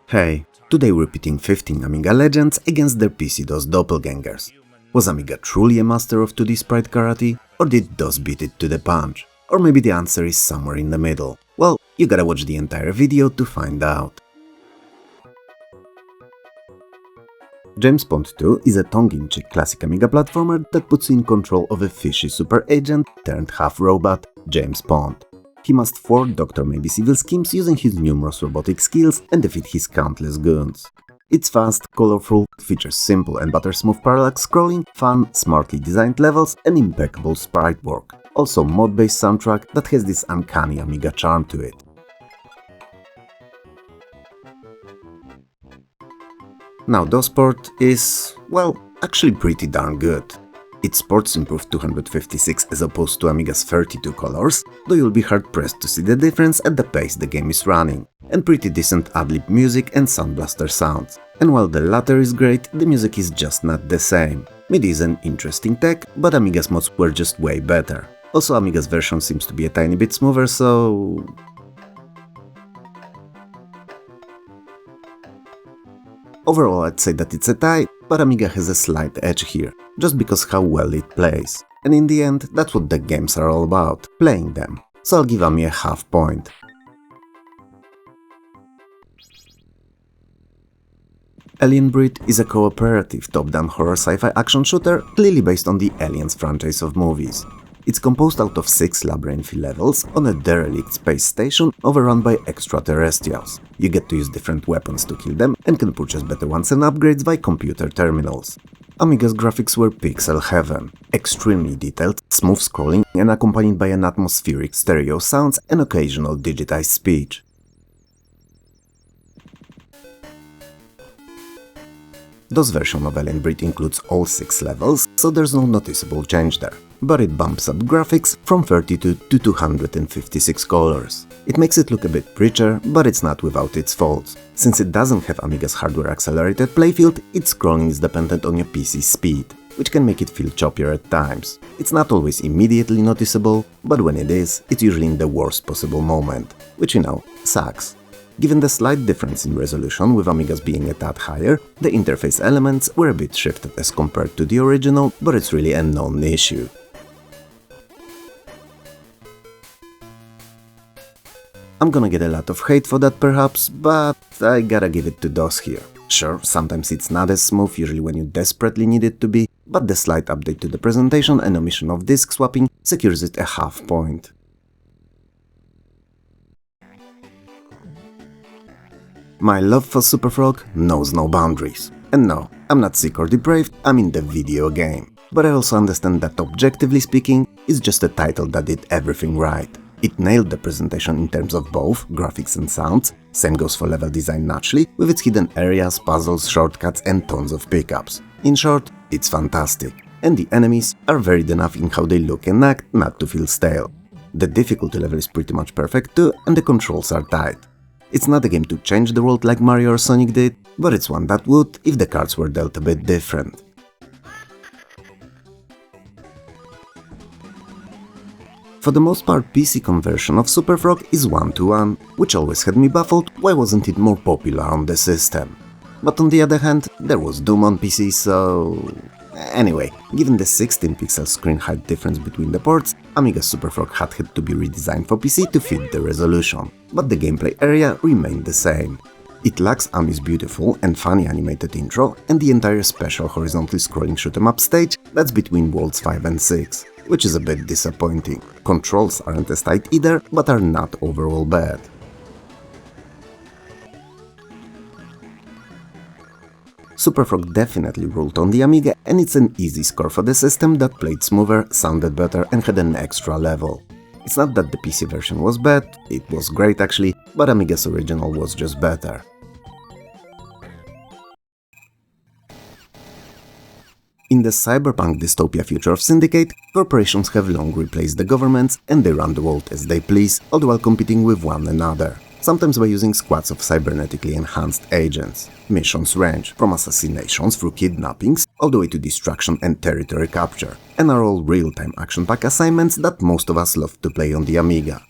Hey, today we're pitting 15 Amiga legends against their PC DOS doppelgangers. Was Amiga truly a master of 2D sprite karate, or did DOS beat it to the punch? Or maybe the answer is somewhere in the middle. Well, you gotta watch the entire video to find out. James Bond 2 is a tongue-in-cheek classic Amiga platformer that puts you in control of a fishy super agent turned half-robot, James Bond. He must thwart Dr. Maybe's evil schemes using his numerous robotic skills and defeat his countless goons. It's fast, colorful, features simple and butter-smooth parallax scrolling, fun, smartly designed levels and impeccable sprite work. Also mod-based soundtrack that has this uncanny Amiga charm to it. Now DOS port is, well, actually pretty darn good. Its ports improved 256 as opposed to Amiga's 32 colors, though you'll be hard-pressed to see the difference at the pace the game is running, and pretty decent ad-lib music and Sound Blaster sounds. And while the latter is great, the music is just not the same. MIDI is an interesting tech, but Amiga's mods were just way better. Also, Amiga's version seems to be a tiny bit smoother, so... Overall, I'd say that it's a tie, but Amiga has a slight edge here, just because how well it plays. And in the end, that's what the games are all about, playing them. So I'll give Ami a half point. Alien Breed is a cooperative top-down horror sci-fi action shooter clearly based on the Aliens franchise of movies. It's composed out of 6 labyrinthy levels on a derelict space station overrun by extraterrestrials. You get to use different weapons to kill them and can purchase better ones and upgrades via computer terminals. Amiga's graphics were pixel heaven, extremely detailed, smooth scrolling and accompanied by an atmospheric stereo sounds and occasional digitized speech. DOS version of Alien Breed includes all 6 levels, so there's no noticeable change there, but it bumps up graphics from 32 to 256 colors. It makes it look a bit richer, but it's not without its faults. Since it doesn't have Amiga's hardware-accelerated playfield, its scrolling is dependent on your PC's speed, which can make it feel choppier at times. It's not always immediately noticeable, but when it is, it's usually in the worst possible moment, which sucks. Given the slight difference in resolution, with Amiga's being a tad higher, the interface elements were a bit shifted as compared to the original, but it's really a non-issue. I'm gonna get a lot of hate for that perhaps, but I gotta give it to DOS here. Sure, sometimes it's not as smooth, usually when you desperately need it to be, but the slight update to the presentation and omission of disk swapping secures it a half point. My love for Superfrog knows no boundaries. And no, I'm not sick or depraved, I'm in the video game. But I also understand that objectively speaking, it's just a title that did everything right. It nailed the presentation in terms of both graphics and sounds, same goes for level design naturally, with its hidden areas, puzzles, shortcuts and tons of pickups. In short, it's fantastic. And the enemies are varied enough in how they look and act not to feel stale. The difficulty level is pretty much perfect too, and the controls are tight. It's not a game to change the world like Mario or Sonic did, but it's one that would if the cards were dealt a bit different. For the most part, PC conversion of Superfrog is 1-to-1, which always had me baffled why wasn't it more popular on the system. But on the other hand, there was Doom on PC, so... Anyway, given the 16-pixel screen height difference between the ports, Amiga Superfrog had to be redesigned for PC to fit the resolution, but the gameplay area remained the same. It lacks Ami's beautiful and funny animated intro and the entire special horizontally scrolling shoot-em-up stage that's between Worlds 5 and 6, which is a bit disappointing. Controls aren't as tight either, but are not overall bad. Superfrog definitely ruled on the Amiga, and it's an easy score for the system that played smoother, sounded better and had an extra level. It's not that the PC version was bad, it was great actually, but Amiga's original was just better. In the cyberpunk dystopia future of Syndicate, corporations have long replaced the governments and they run the world as they please, all the while competing with one another. Sometimes by using squads of cybernetically enhanced agents. Missions range from assassinations through kidnappings all the way to destruction and territory capture, and are all real-time action-pack assignments that most of us love to play on the Amiga.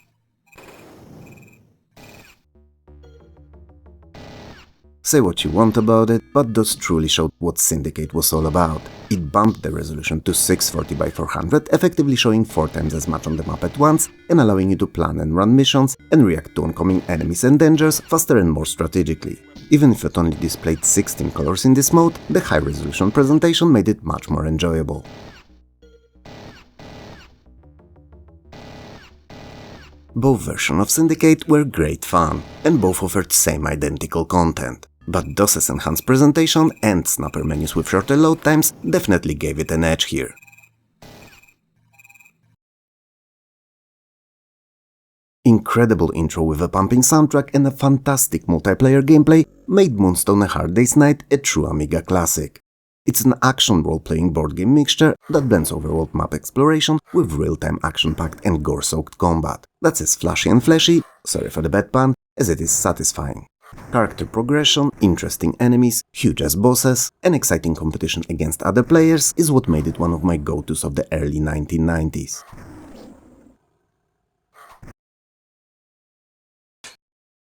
Say what you want about it, but those truly showed what Syndicate was all about. It bumped the resolution to 640 by 400, effectively showing 4 times as much on the map at once, and allowing you to plan and run missions, and react to oncoming enemies and dangers faster and more strategically. Even if it only displayed 16 colors in this mode, the high-resolution presentation made it much more enjoyable. Both versions of Syndicate were great fun, and both offered same identical content. But DOS's enhanced presentation and snapper menus with shorter load times definitely gave it an edge here. Incredible intro with a pumping soundtrack and a fantastic multiplayer gameplay made Moonstone A Hard Day's Night a true Amiga classic. It's an action role-playing board game mixture that blends overworld map exploration with real-time action-packed and gore-soaked combat. That's as flashy and fleshy, sorry for the bad pun, as it is satisfying. Character progression, interesting enemies, huge ass bosses, and exciting competition against other players is what made it one of my go-tos of the early 1990s.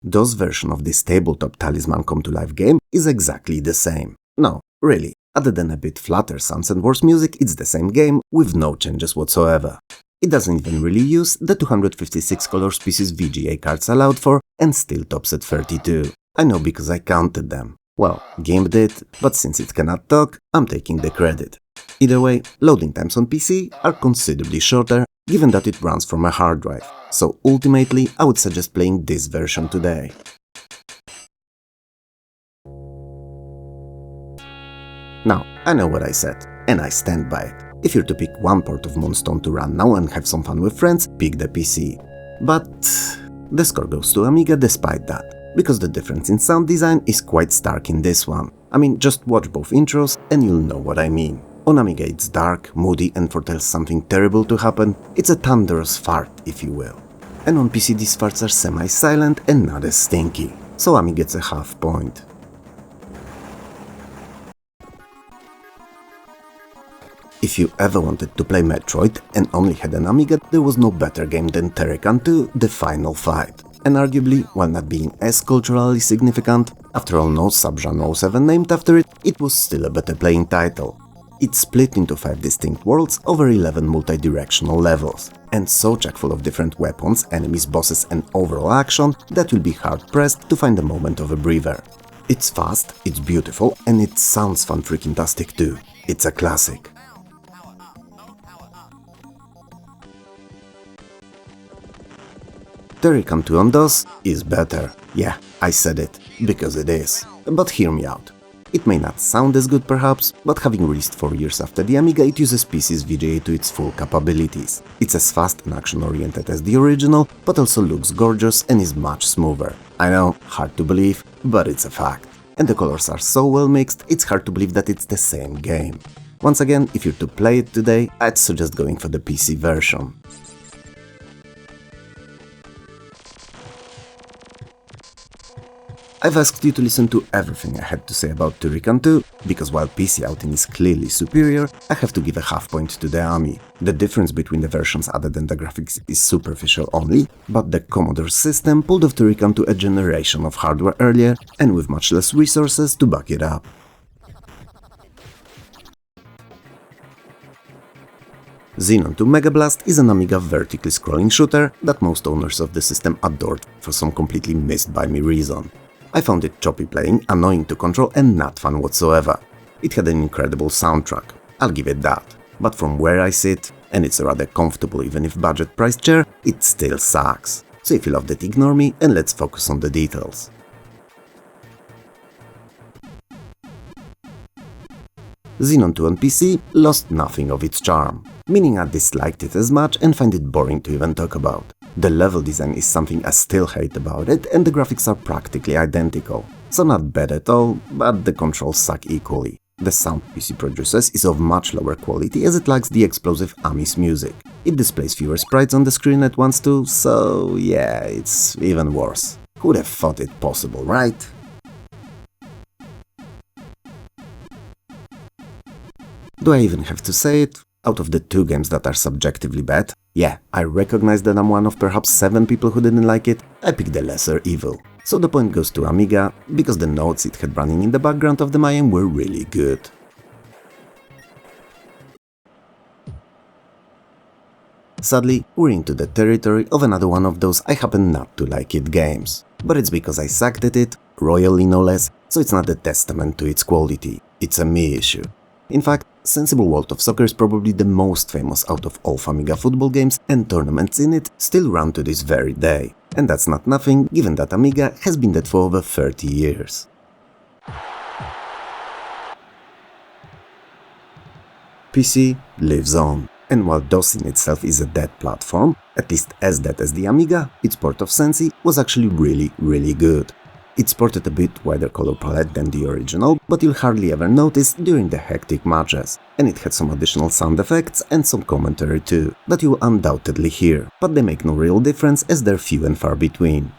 DOS version of this tabletop talisman come-to-life game is exactly the same. No, really, other than a bit flatter sounds and worse music, it's the same game with no changes whatsoever. It doesn't even really use the 256 color species VGA cards allowed for and still tops at 32. I know because I counted them. Well, game did, but since it cannot talk, I'm taking the credit. Either way, loading times on PC are considerably shorter, given that it runs from a hard drive, so ultimately I would suggest playing this version today. Now, I know what I said, and I stand by it. If you're to pick one port of Moonstone to run now and have some fun with friends, pick the PC. But the score goes to Amiga despite that, because the difference in sound design is quite stark in this one. I mean, just watch both intros and you'll know what I mean. On Amiga it's dark, moody and foretells something terrible to happen. It's a thunderous fart, if you will. And on PC these farts are semi-silent and not as stinky, so Amiga gets a half point. If you ever wanted to play Metroid and only had an Amiga, there was no better game than Turrican II: The Final Fight. And arguably, while not being as culturally significant, after all no subgenre was ever named after it, it was still a better playing title. It's split into 5 distinct worlds over 11 multi-directional levels, and so chock full of different weapons, enemies, bosses and overall action that you'll be hard-pressed to find a moment of a breather. It's fast, it's beautiful, and it sounds fan-freaking-tastic too. It's a classic. Turrican II on DOS is better. Yeah, I said it, because it is. But hear me out. It may not sound as good perhaps, but having released 4 years after the Amiga, it uses PC's VGA to its full capabilities. It's as fast and action-oriented as the original, but also looks gorgeous and is much smoother. I know, hard to believe, but it's a fact. And the colors are so well mixed, it's hard to believe that it's the same game. Once again, if you're to play it today, I'd suggest going for the PC version. I've asked you to listen to everything I had to say about Turrican II, because while PC outing is clearly superior, I have to give a half point to the Ami. The difference between the versions other than the graphics is superficial only, but the Commodore system pulled off Turrican II a generation of hardware earlier, and with much less resources to back it up. Xenon 2 Megablast is an Amiga vertically scrolling shooter that most owners of the system adored for some completely missed by me reason. I found it choppy playing, annoying to control and not fun whatsoever. It had an incredible soundtrack, I'll give it that, but from where I sit, and it's a rather comfortable even if budget priced chair, it still sucks. So if you loved it, ignore me and let's focus on the details. Xenon 2 on PC lost nothing of its charm, meaning I disliked it as much and find it boring to even talk about. The level design is something I still hate about it, and the graphics are practically identical. So not bad at all, but the controls suck equally. The sound PC produces is of much lower quality as it lacks the explosive Ami's music. It displays fewer sprites on the screen at once too, so yeah, it's even worse. Who'd have thought it possible, right? Do I even have to say it? Out of the 2 games that are subjectively bad, yeah, I recognize that I'm one of perhaps 7 people who didn't like it, I picked the lesser evil. so the point goes to Amiga, because the notes it had running in the background of the Mayan were really good. Sadly, we're into the territory of another one of those I happen not to like it games. But it's because I sucked at it, royally no less, so it's not a testament to its quality, it's a me issue. In fact, Sensible World of Soccer is probably the most famous out of all Amiga football games, and tournaments in it still run to this very day. And that's not nothing, given that Amiga has been dead for over 30 years. PC lives on. And while DOS in itself is a dead platform, at least as dead as the Amiga, its port of Sensi was actually really good. It sported a bit wider color palette than the original, but you'll hardly ever notice during the hectic matches. And it had some additional sound effects and some commentary too, that you'll undoubtedly hear, but they make no real difference as they're few and far between.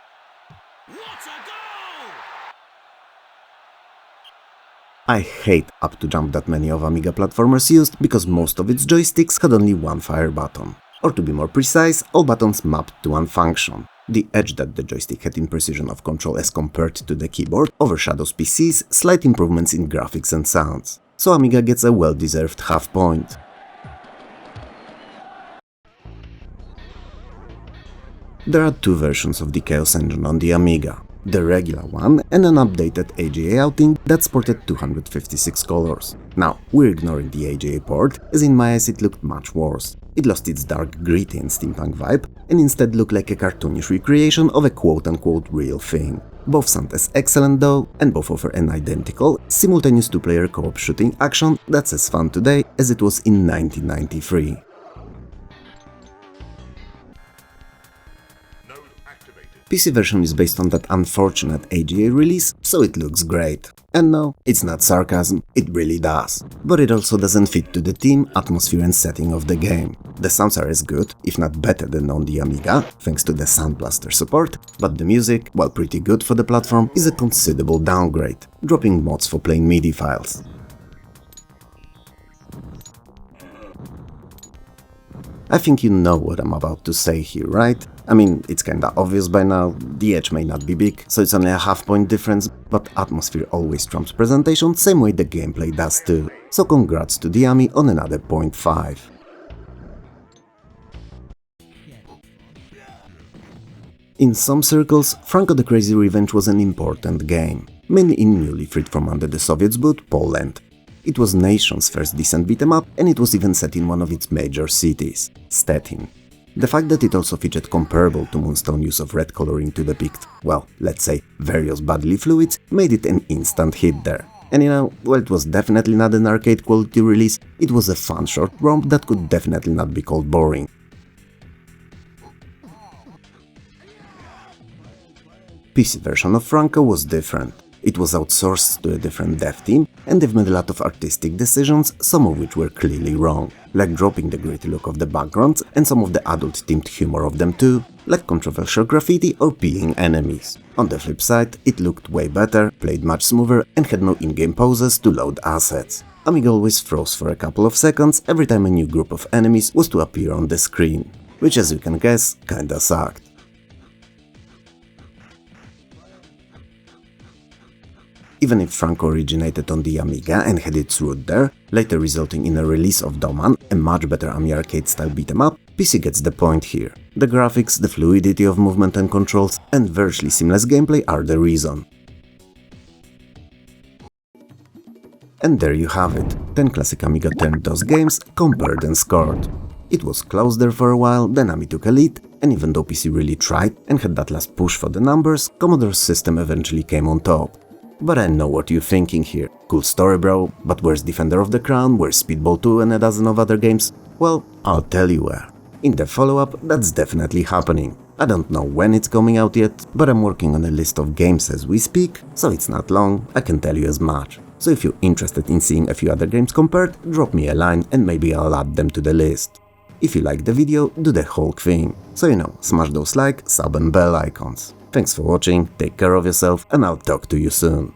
I hate up to jump that many of Amiga platformers used, because most of its joysticks had only one fire button. Or to be more precise, all buttons mapped to one function. The edge that the joystick had in precision of control as compared to the keyboard overshadows PC's slight improvements in graphics and sounds. So Amiga gets a well-deserved half point. There are two versions of the Chaos Engine on the Amiga. The regular one and an updated AGA outing that sported 256 colors. Now, we're ignoring the AGA port, as in my eyes it looked much worse. It lost its dark, gritty and steampunk vibe, and instead looked like a cartoonish recreation of a quote-unquote real thing. Both sound as excellent though, and both offer an identical, simultaneous two-player co-op shooting action that's as fun today as it was in 1993. PC version is based on that unfortunate AGA release, so it looks great. And no, it's not sarcasm, it really does. But it also doesn't fit to the theme, atmosphere and setting of the game. The sounds are as good, if not better than on the Amiga, thanks to the Sound Blaster support, but the music, while pretty good for the platform, is a considerable downgrade, dropping mods for playing MIDI files. I think you know what I'm about to say here, right? I mean, it's kinda obvious by now, the edge may not be big, so it's only a half-point difference, but atmosphere always trumps presentation, same way the gameplay does too. So congrats to the Ami on another 0.5. In some circles, Franko the Crazy Revenge was an important game, mainly in newly freed from under the Soviets' boot, Poland. It was nation's first decent beat-em-up, and it was even set in one of its major cities, Stettin. The fact that it also featured comparable to Moonstone use of red coloring to depict, well, let's say, various bodily fluids, made it an instant hit there. And you know, while it was definitely not an arcade quality release, it was a fun short romp that could definitely not be called boring. PC version of Franko was different. It was outsourced to a different dev team, and they've made a lot of artistic decisions, some of which were clearly wrong, like dropping the gritty look of the backgrounds and some of the adult-themed humor of them too, like controversial graffiti or peeling enemies. On the flip side, it looked way better, played much smoother, and had no in-game pauses to load assets. Amiga always froze for a couple of seconds every time a new group of enemies was to appear on the screen, which, as you can guess, kinda sucked. Even if Franko originated on the Amiga and had its root there, later resulting in a release of Doman, a much better Ami arcade-style beat-em-up, PC gets the point here. The graphics, the fluidity of movement and controls, and virtually seamless gameplay are the reason. And there you have it, 10 classic Amiga turned DOS games compared and scored. It was close there for a while, then Ami took a lead, and even though PC really tried and had that last push for the numbers, Commodore's system eventually came on top. But I know what you're thinking here. Cool story, bro, but where's Defender of the Crown, where's Speedball 2 and a dozen of other games? Well, I'll tell you where. In the follow-up, that's definitely happening. I don't know when it's coming out yet, but I'm working on a list of games as we speak, so it's not long, I can tell you as much. So if you're interested in seeing a few other games compared, drop me a line and maybe I'll add them to the list. If you like the video, do the Hulk thing. So you know, smash those like, sub and bell icons. Thanks for watching, take care of yourself, and I'll talk to you soon.